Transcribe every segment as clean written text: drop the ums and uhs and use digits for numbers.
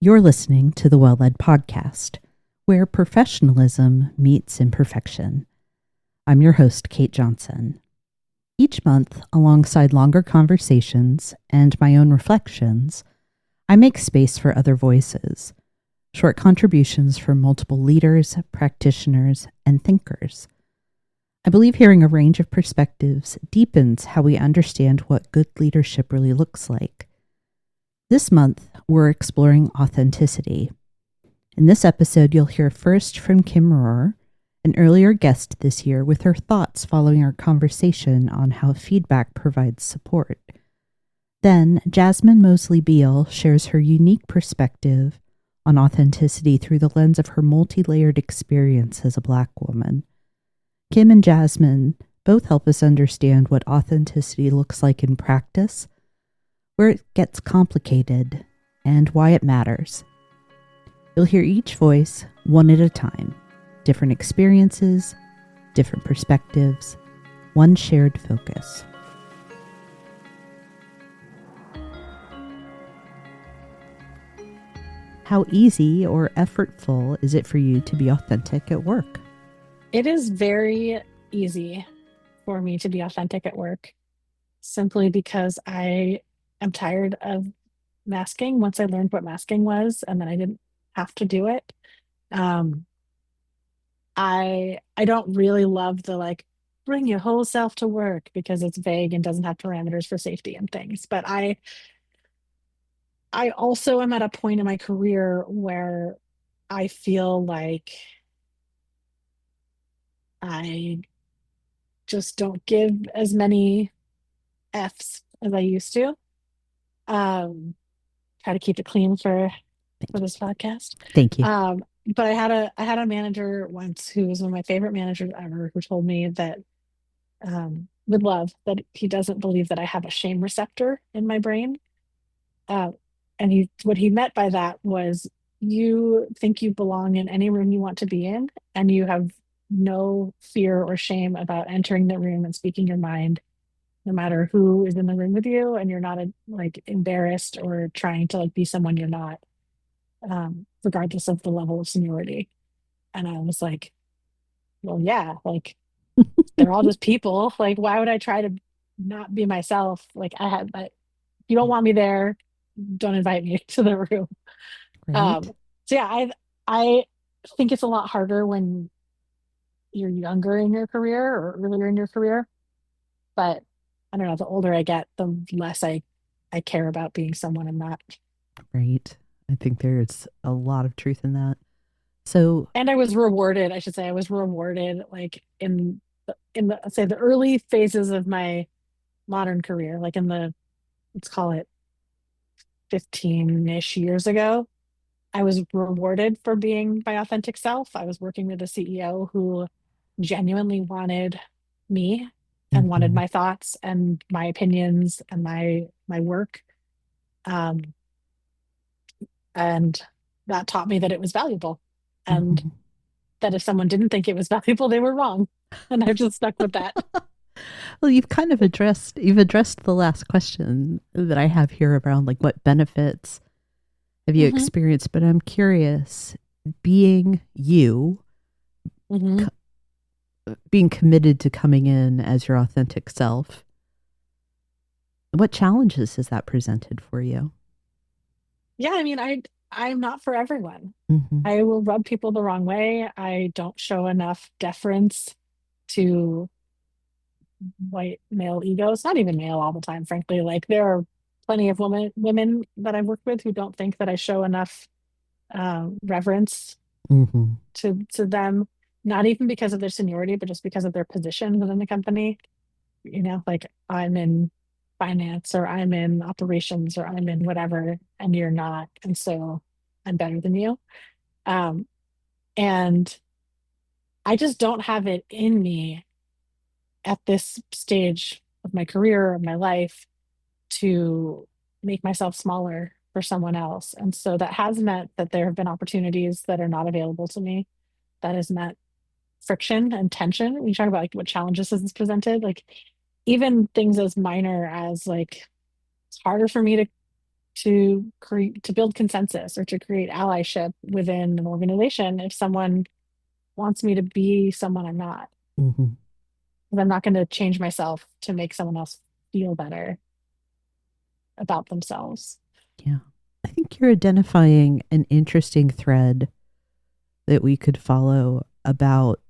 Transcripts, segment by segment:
You're listening to the Well Led Podcast, where professionalism meets imperfection. I'm your host, Kate Johnson. Each month, alongside longer conversations and my own reflections, I make space for other voices, short contributions from multiple leaders, practitioners, and thinkers. I believe hearing a range of perspectives deepens how we understand what good leadership really looks like. This month, we're exploring authenticity. In this episode, you'll hear first from Kim Rohr, an earlier guest this year, with her thoughts following our conversation on how feedback provides support. Then, Jasmine Moseley Beal shares her unique perspective on authenticity through the lens of her multi-layered experience as a Black woman. Kim and Jasmine both help us understand what authenticity looks like in practice, where it gets complicated, and why it matters. You'll hear each voice one at a time, different experiences, different perspectives, one shared focus. How easy or effortful is it for you to be authentic at work? It is very easy for me to be authentic at work simply because I am tired of masking once I learned what masking was and then I didn't have to do it. Um, I don't really love the like bring your whole self to work because it's vague and doesn't have parameters for safety and things. But I also am at a point in my career where I feel like I just don't give as many F's as I used to. Um, Try to keep it clean for Thank you. this podcast. Thank you. But I had a manager once who was one of my favorite managers ever who told me that with love that he doesn't believe that I have a shame receptor in my brain. Uh, and he what he meant by that was you think you belong in any room you want to be in, and you have no fear or shame about entering the room and speaking your mind no matter who is in the room with you, and you're not like embarrassed or trying to like be someone you're not, regardless of the level of seniority. And I was like, well, yeah, like they're all just people. Like, why would I try to not be myself? Like, if you don't want me there, don't invite me to the room. Right? So yeah, I think it's a lot harder when you're younger in your career or earlier in your career. But I don't know, the older I get, the less I care about being someone I'm not. Right. I think there's a lot of truth in that. So, And I was rewarded, I should say, I was rewarded like in the say the early phases of my modern career, like in the let's call it 15-ish years ago. I was rewarded for being my authentic self. I was working with a CEO who genuinely wanted me and wanted mhm, my thoughts and my opinions and my work. Um, and that taught me that it was valuable. And mhm. that if someone didn't think it was valuable, they were wrong. And I've just stuck with that. Well, you've addressed the last question that I have here around like what benefits have you Hmm. experienced, but I'm curious, being you, Hmm. c- being committed to coming in as your authentic self, what challenges has that presented for you? Yeah, I mean, I'm not for everyone. Hmm. I will rub people the wrong way. I don't show enough deference to white male egos, not even male all the time, frankly. Like there are plenty of women that I've worked with who don't think that I show enough reverence Hmm. to them, not even because of their seniority, but just because of their position within the company. Like I'm in finance or I'm in operations or I'm in whatever, and you're not, and so I'm better than you. Um, and I just don't have it in me at this stage of my career, of my life, to make myself smaller for someone else. And so that has meant that there have been opportunities that are not available to me. That has meant friction and tension. When you talk about like what challenges has this presented, like even things as minor as like it's harder for me to to build consensus or to create allyship within an organization if someone wants me to be someone I'm not. Mm-hmm. 'Cause I'm not going to change myself to make someone else feel better about themselves. Yeah. I think you're identifying an interesting thread that we could follow about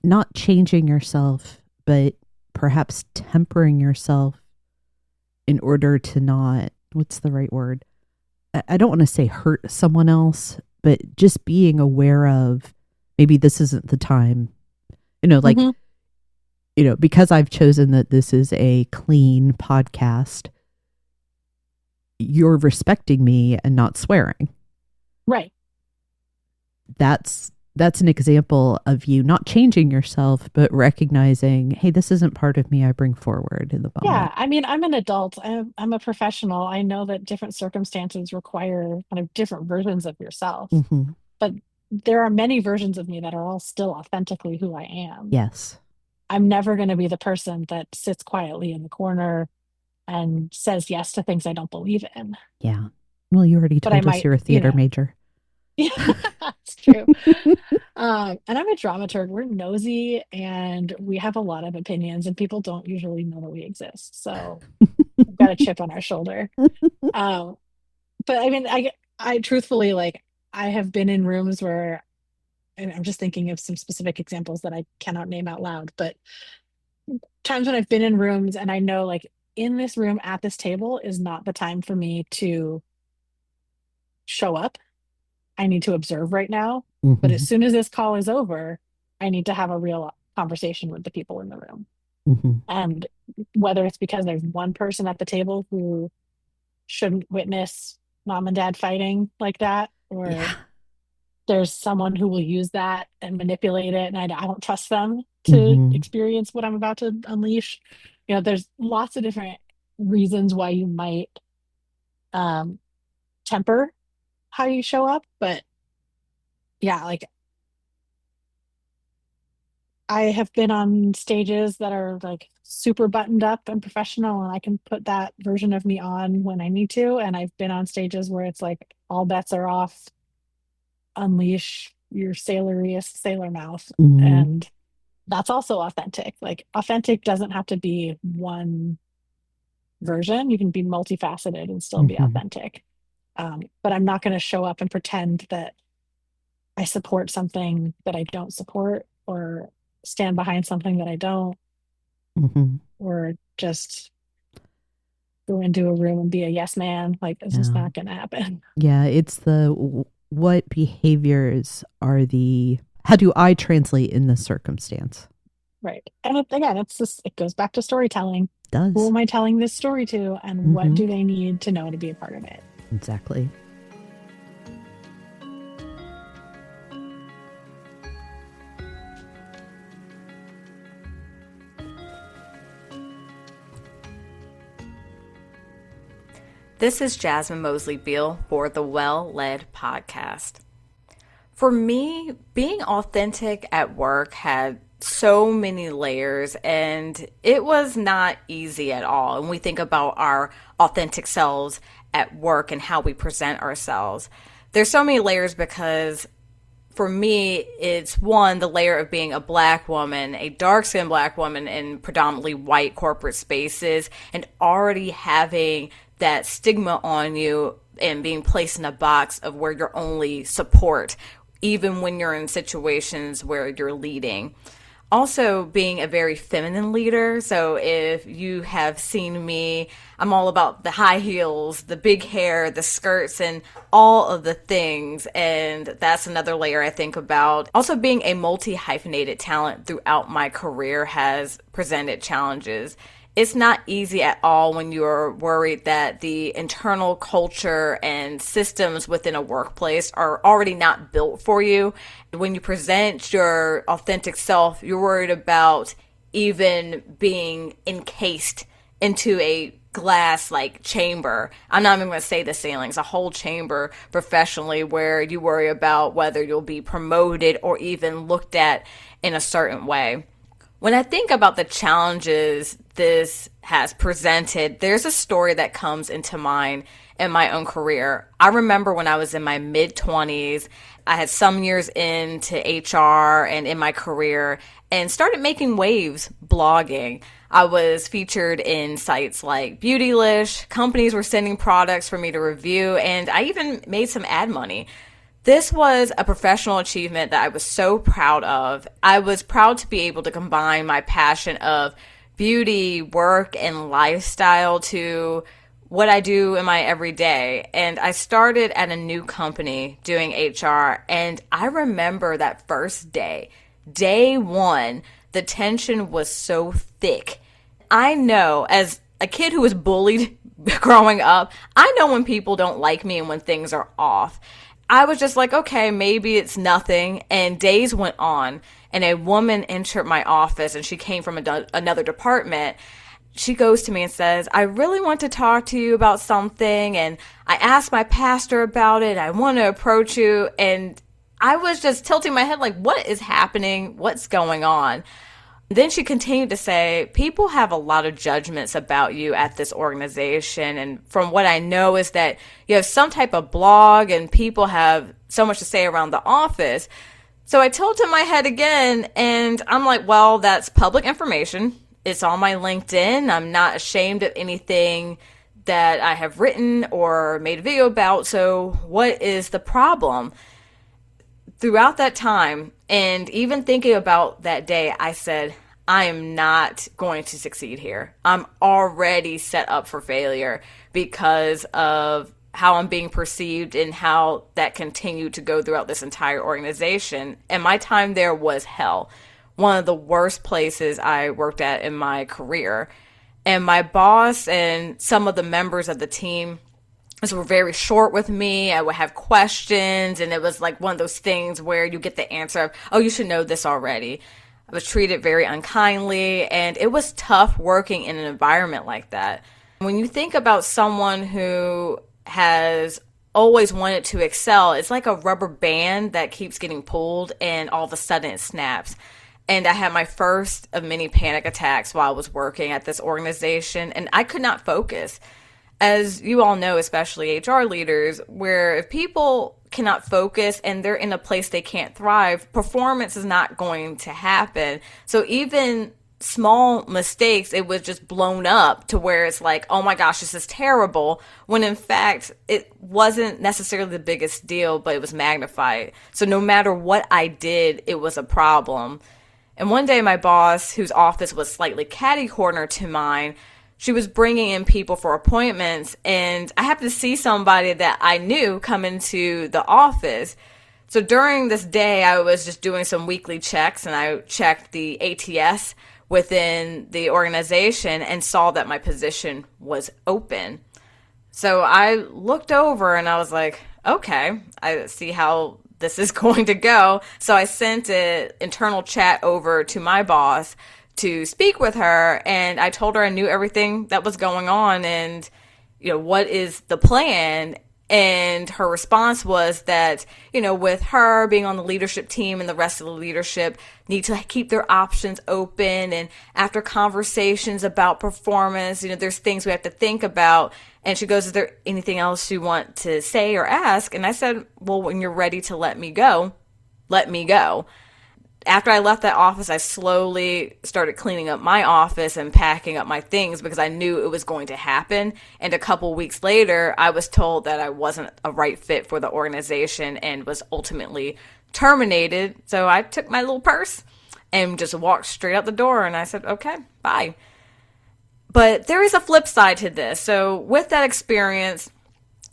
not changing yourself, but perhaps tempering yourself in order to not, what's the right word? I don't want to say hurt someone else, but just being aware of maybe this isn't the time, like, Hmm. because I've chosen that this is a clean podcast, you're respecting me and not swearing. Right. That's an example of you not changing yourself, but recognizing, hey, this isn't part of me I bring forward in the Yeah. moment. I mean, I'm an adult. I'm a professional. I know that different circumstances require kind of different versions of yourself, Mm-hmm. but there are many versions of me that are all still authentically who I am. Yes. I'm never going to be the person that sits quietly in the corner and says yes to things I don't believe in. Yeah. Well, you already But I told us might, you're a theater major. yeah, that's true. And I'm a dramaturg. We're nosy and we have a lot of opinions, and people don't usually know that we exist. So we've got a chip on our shoulder. Um, but I mean, I truthfully, like, I have been in rooms where, and I'm just thinking of some specific examples that I cannot name out loud, but times when I've been in rooms and I know, like, in this room at this table is not the time for me to show up. I need to observe right now. But as Mm-hmm. soon as this call is over, I need to have a real conversation with the people in the room. Mm-hmm. And whether it's because there's one person at the table who shouldn't witness mom and dad fighting like that, or Yeah. there's someone who will use that and manipulate it, and I don't trust them to Mm-hmm. experience what I'm about to unleash. There's lots of different reasons why you might um, temper how you show up, but yeah, like, I have been on stages that are like super buttoned up and professional, and I can put that version of me on when I need to. And I've been on stages where it's like all bets are off, unleash your sailoriest sailor mouth. Mm-hmm. And that's also authentic. Like, authentic doesn't have to be one version, you can be multifaceted and still be Mm-hmm. authentic. But I'm not going to show up and pretend that I support something that I don't support, or stand behind something that I don't, Mm-hmm. or just go into a room and be a yes man. Like, it's just Yeah. not going to happen. Yeah. It's what behaviors are how do I translate in this circumstance? Right. And again, it goes back to storytelling. It Who does. am I telling this story to, and what Mm-hmm. do they need to know to be a part of it? Exactly. This is Jasmine Moseley Beal for the Well Led Podcast. For me, being authentic at work had so many layers, and it was not easy at all. And we think about our authentic selves at work and how we present ourselves. There's so many layers because for me, it's one, the layer of being a black woman, a dark skinned black woman in predominantly white corporate spaces, and already having that stigma on you and being placed in a box of where you're only support, even when you're in situations where you're leading. Also, being a very feminine leader. So, if you have seen me, I'm all about the high heels, the big hair, the skirts, and all of the things. And that's another layer I think about. Also, being a multi hyphenated talent throughout my career has presented challenges. It's not easy at all when you're worried that the internal culture and systems within a workplace are already not built for you. When you present your authentic self, you're worried about even being encased into a glass like chamber. I'm not even going to say the ceilings, a whole chamber professionally, where you worry about whether you'll be promoted or even looked at in a certain way. When I think about the challenges this has presented, there's a story that comes into mind in my own career. I remember when I was in my mid-20s, I had some years into HR and in my career and started making waves blogging. I was featured in sites like Beautylish. Companies were sending products for me to review, and I even made some ad money. This was a professional achievement that I was so proud of. I was proud to be able to combine my passion of beauty, work, and lifestyle to what I do in my everyday. And I started at a new company doing HR, and I remember that first day, day one, the tension was so thick. I know, as a kid who was bullied growing up, I know when people don't like me and when things are off. I was just like, okay, maybe it's nothing. And days went on, and a woman entered my office, and she came from another department. She goes to me and says, I really want to talk to you about something. And I asked my pastor about it. I want to approach you. And I was just tilting my head like, what is happening? What's going on? Then she continued to say, people have a lot of judgments about you at this organization. And from what I know is that you have some type of blog and people have so much to say around the office. So I tilted my head again, and I'm like, well, that's public information. It's on my LinkedIn. I'm not ashamed of anything that I have written or made a video about. So what is the problem? Throughout that time, and even thinking about that day, I said, I am not going to succeed here. I'm already set up for failure because of how I'm being perceived and how that continued to go throughout this entire organization. And my time there was hell. One of the worst places I worked at in my career. And my boss and some of the members of the team were very short with me. I would have questions, and it was like one of those things where you get the answer of, oh, you should know this already. I was treated very unkindly, and it was tough working in an environment like that. When you think about someone who has always wanted to excel, it's like a rubber band that keeps getting pulled, and all of a sudden it snaps. And I had my first of many panic attacks while I was working at this organization, and I could not focus. As you all know, especially HR leaders, where if people cannot focus and they're in a place they can't thrive, performance is not going to happen. So even small mistakes, it was just blown up to where it's like, oh my gosh, this is terrible. When in fact, it wasn't necessarily the biggest deal, but it was magnified. So no matter what I did, it was a problem. And one day my boss, whose office was slightly catty corner to mine, she was bringing in people for appointments, and I happened to see somebody that I knew come into the office. So during this day, I was just doing some weekly checks, and I checked the ATS within the organization and saw that my position was open. So I looked over and I was like, okay, I see how this is going to go. So I sent an internal chat over to my boss to speak with her, and I told her I knew everything that was going on and, what is the plan? And her response was that, with her being on the leadership team and the rest of the leadership need to keep their options open. And after conversations about performance, there's things we have to think about. And she goes, is there anything else you want to say or ask? And I said, well, when you're ready to let me go, let me go. After I left that office, I slowly started cleaning up my office and packing up my things because I knew it was going to happen. And a couple weeks later, I was told that I wasn't a right fit for the organization and was ultimately terminated. So I took my little purse and just walked straight out the door, and I said, okay, bye. But there is a flip side to this. So with that experience,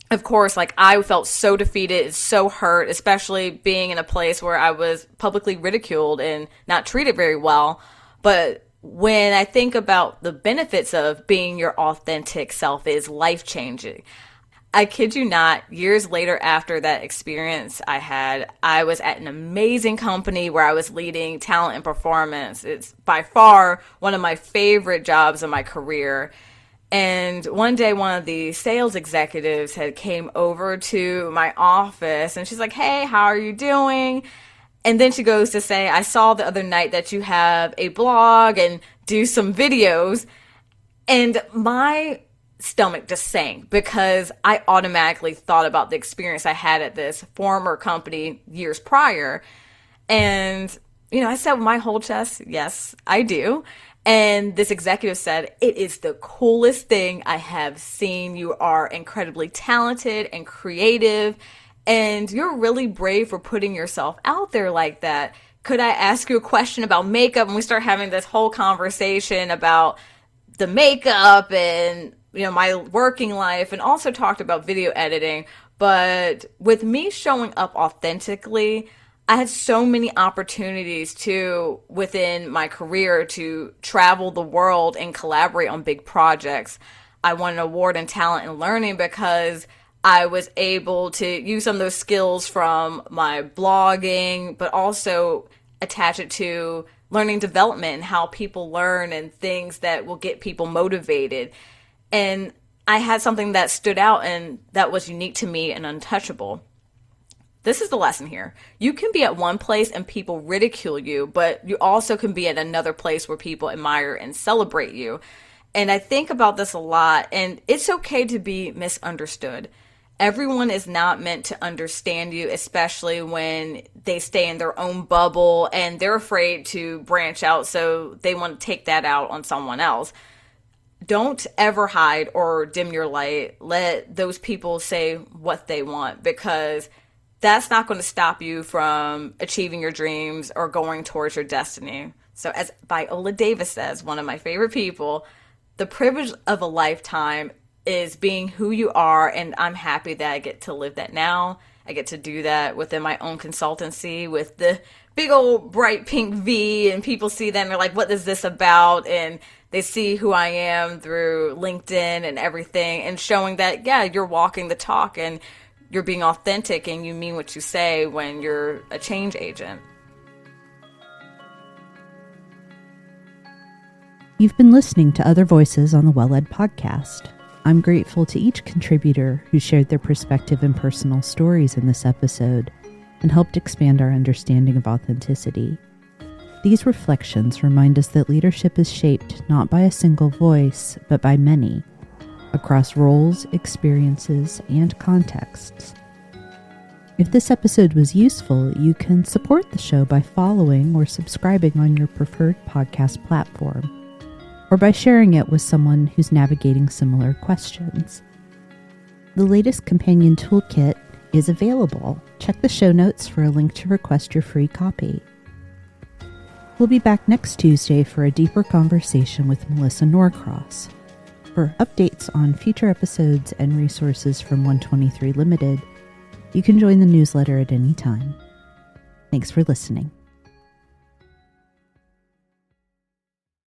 of course, I felt so defeated, so hurt, especially being in a place where I was publicly ridiculed and not treated very well. But when I think about the benefits of being your authentic self, is life-changing. I kid you not, years later after that experience I was at an amazing company where I was leading talent and performance. It's by far one of my favorite jobs in my career. And one day, one of the sales executives had came over to my office, and she's like, hey, how are you doing? And then she goes to say, I saw the other night that you have a blog and do some videos. And my stomach just sank because I automatically thought about the experience I had at this former company years prior. And, I said with my whole chest, yes, I do. And this executive said, it is the coolest thing I have seen. You are incredibly talented and creative, and you're really brave for putting yourself out there like that. Could I ask you a question about makeup? And we start having this whole conversation about the makeup and, my working life, and also talked about video editing. But with me showing up authentically, I had so many opportunities within my career to travel the world and collaborate on big projects. I won an award in talent and learning because I was able to use some of those skills from my blogging, but also attach it to learning development and how people learn and things that will get people motivated. And I had something that stood out and that was unique to me and untouchable. This is the lesson here. You can be at one place and people ridicule you, but you also can be at another place where people admire and celebrate you. And I think about this a lot, and it's okay to be misunderstood. Everyone is not meant to understand you, especially when they stay in their own bubble and they're afraid to branch out, so they want to take that out on someone else. Don't ever hide or dim your light. Let those people say what they want, because that's not going to stop you from achieving your dreams or going towards your destiny. So as Viola Davis says, one of my favorite people, the privilege of a lifetime is being who you are, and I'm happy that I get to live that now. I get to do that within my own consultancy with the big old bright pink V, and people see that and they're like, what is this about? And they see who I am through LinkedIn and everything, and showing that, yeah, you're walking the talk and you're being authentic and you mean what you say when you're a change agent. You've been listening to other voices on the Well-Led podcast. I'm grateful to each contributor who shared their perspective and personal stories in this episode and helped expand our understanding of authenticity. These reflections remind us that leadership is shaped not by a single voice, but by many, across roles, experiences, and contexts. If this episode was useful, you can support the show by following or subscribing on your preferred podcast platform, or by sharing it with someone who's navigating similar questions. The latest companion toolkit is available. Check the show notes for a link to request your free copy. We'll be back next Tuesday for a deeper conversation with Melissa Norcross. For updates on future episodes and resources from 123 Limited, you can join the newsletter at any time. Thanks for listening.